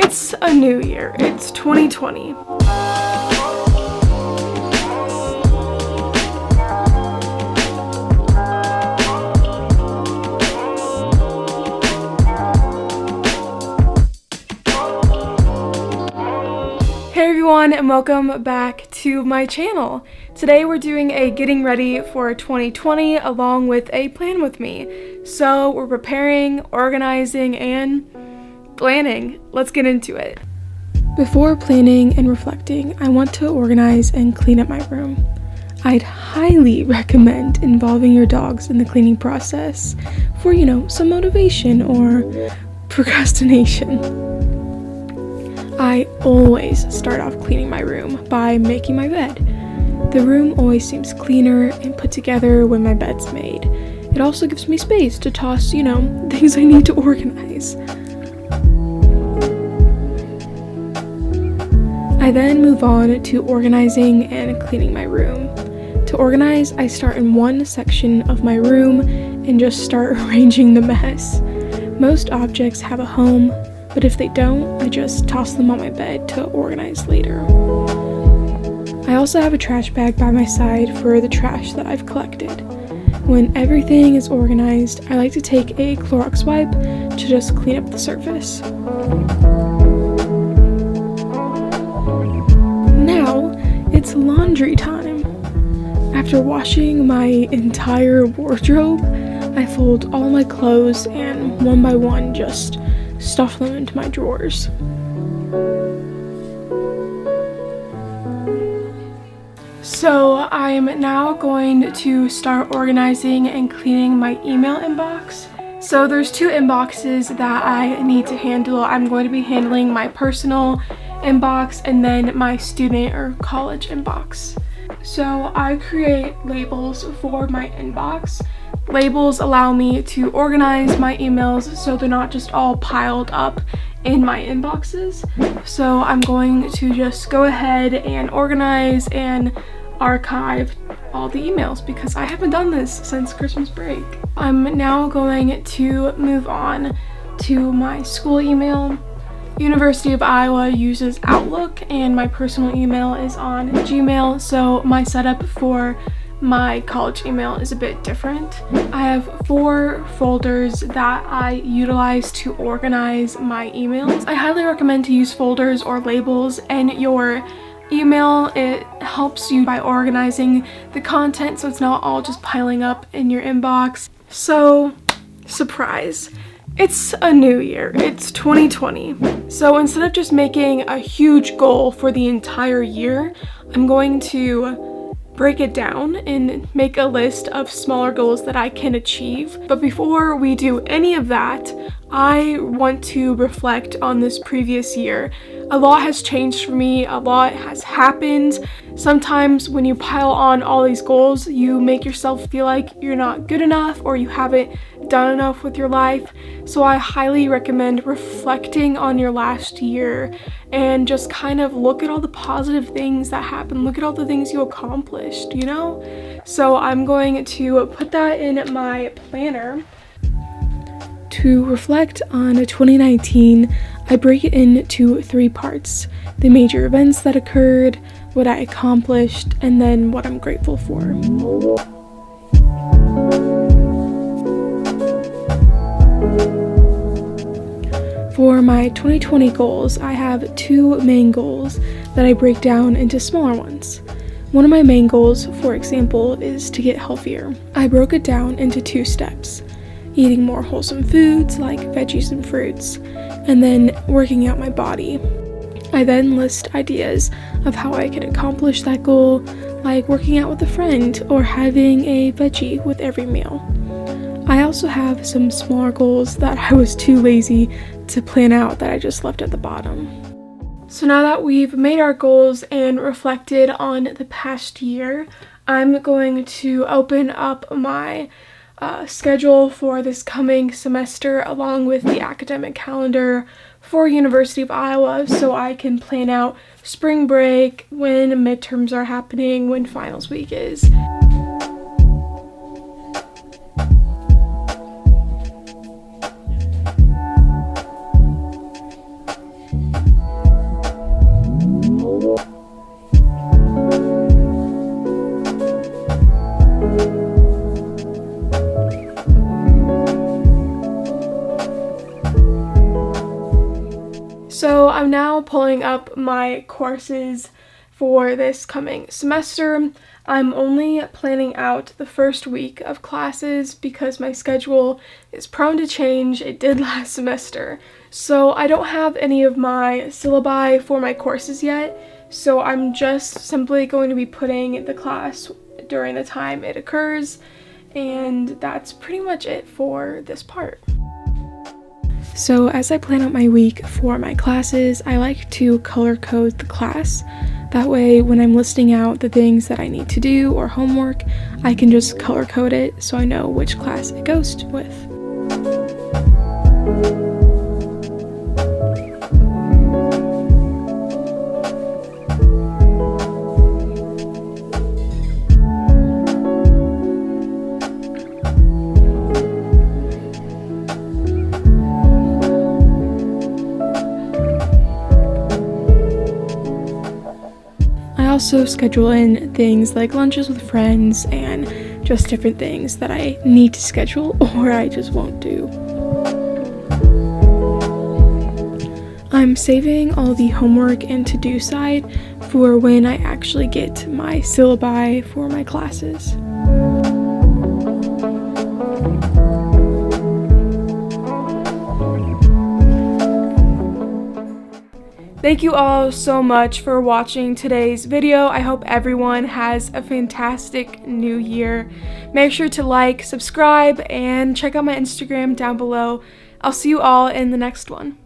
It's a new year. It's 2020. Hey everyone, and welcome back to my channel. Today we're doing a getting ready for 2020 along with a plan with me. So we're preparing, organizing, and planning. Let's get into it. Before planning and reflecting, I want to organize and clean up my room. I'd highly recommend involving your dogs in the cleaning process for, some motivation or procrastination. I always start off cleaning my room by making my bed. The room always seems cleaner and put together when my bed's made. It also gives me space to toss, things I need to organize. I then move on to organizing and cleaning my room. To organize, I start in one section of my room and just start arranging the mess. Most objects have a home, but if they don't, I just toss them on my bed to organize later. I also have a trash bag by my side for the trash that I've collected. When everything is organized, I like to take a Clorox wipe to just clean up the surface. Now, it's laundry time. After washing my entire wardrobe, I fold all my clothes and one by one just stuff them into my drawers. So I'm now going to start organizing and cleaning my email inbox. So there's two inboxes that I need to handle. I'm going to be handling my personal inbox and then my student or college inbox. So I create labels for my inbox. Labels allow me to organize my emails so they're not just all piled up in my inboxes. So I'm going to just go ahead and organize and archive all the emails because I haven't done this since Christmas break. I'm now going to move on to my school email. University of Iowa uses Outlook and my personal email is on Gmail, so my setup for my college email is a bit different. I have 4 folders that I utilize to organize my emails. I highly recommend to use folders or labels in your email. It helps you by organizing the content so it's not all just piling up in your inbox. So, surprise. It's a new year. It's 2020. So instead of just making a huge goal for the entire year, I'm going to break it down and make a list of smaller goals that I can achieve. But before we do any of that, I want to reflect on this previous year. A lot has changed for me, a lot has happened. Sometimes when you pile on all these goals, you make yourself feel like you're not good enough or you haven't done enough with your life. So I highly recommend reflecting on your last year and just kind of look at all the positive things that happened. Look at all the things you accomplished, So I'm going to put that in my planner. To reflect on 2019, I break it into 3 parts: the major events that occurred, what I accomplished, and then what I'm grateful for. For my 2020 goals, I have 2 main goals that I break down into smaller ones. One of my main goals, for example, is to get healthier. I broke it down into 2 steps: eating more wholesome foods like veggies and fruits, and then working out my body. I then list ideas of how I could accomplish that goal, like working out with a friend or having a veggie with every meal. I also have some smaller goals that I was too lazy to plan out that I just left at the bottom. So now that we've made our goals and reflected on the past year, I'm going to open up my schedule for this coming semester along with the academic calendar for University of Iowa so I can plan out spring break, when midterms are happening, when finals week is. So I'm now pulling up my courses for this coming semester. I'm only planning out the first week of classes because my schedule is prone to change. It did last semester. So I don't have any of my syllabi for my courses yet. So I'm just simply going to be putting the class during the time it occurs. And that's pretty much it for this part. So as I plan out my week for my classes, I like to color code the class. That way, when I'm listing out the things that I need to do or homework, I can just color code it so I know which class it goes with. I also schedule in things like lunches with friends and just different things that I need to schedule or I just won't do. I'm saving all the homework and to-do side for when I actually get my syllabi for my classes. Thank you all so much for watching today's video. I hope everyone has a fantastic new year. Make sure to like, subscribe, and check out my Instagram down below. I'll see you all in the next one.